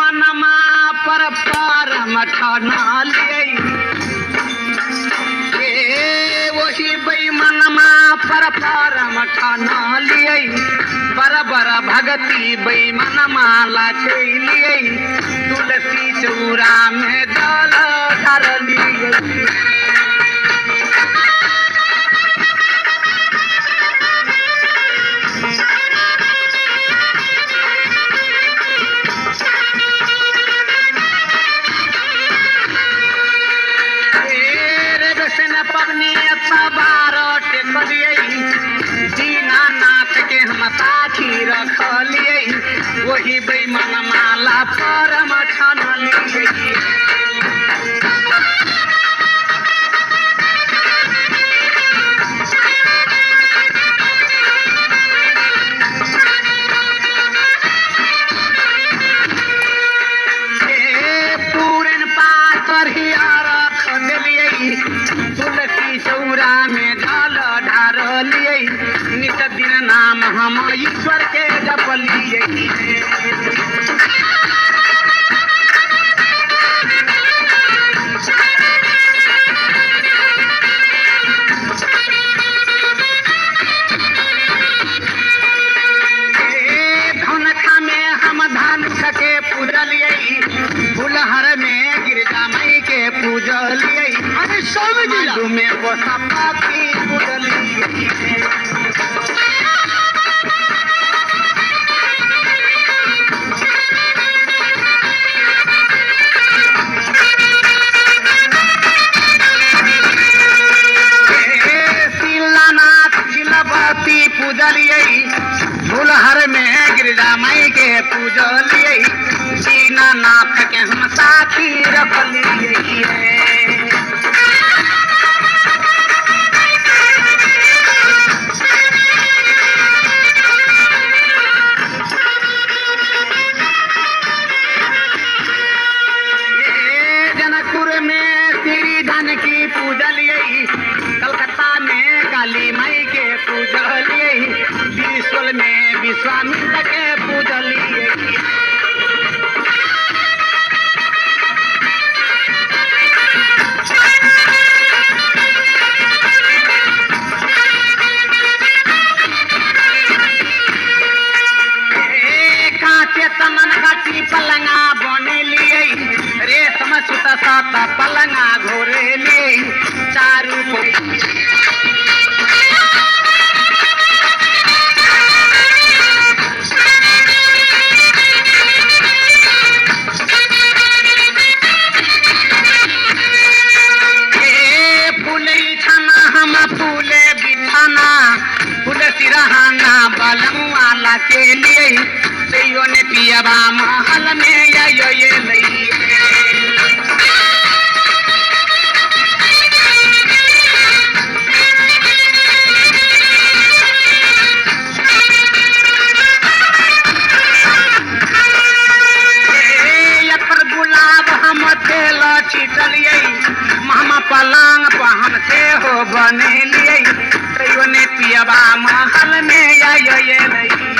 बेईमानमा पर मठाना लिए वही बेईमानमा पर मठाना लिए बराबर भगती बेईमानमा लाचे लिए तुलसी चूरा में डाल धर लिए दीनानाथ के हम साथी रख लिए वही बेईमानमा पर मठाना लिए पूरन पाकर ही रख दिलिए तुलसी चौरा में ढाल ढार लिए नित दिन नाम हम ईश्वर के जप लिए धनखा में हम धान के पूजलिए फुलहर में गिरजा माई के पूजलिए अरे स्वामी में बसा पाती पूजलिए पूजलिए फुलहर में गिरजा माई के पूजलिए दीनानाथ के हम साथी रख लिए जनकपुर में श्री धन की पूजलिए कलकत्ता में काली माई के पूजलिए त्रिशूल में विश्वामित्र के पूजलिए कांचे तमन काटी पलंगा बने लिए रेशम सुत सात पलंगा घोरे लिए चारू सिरहाना बलमुआला के लिए ने पियाबा महल में ये लई गुलाब हम तेल छिटलिए मामा पलंग पर हमसे हो बने लिए ने पियाबा महल में ये लई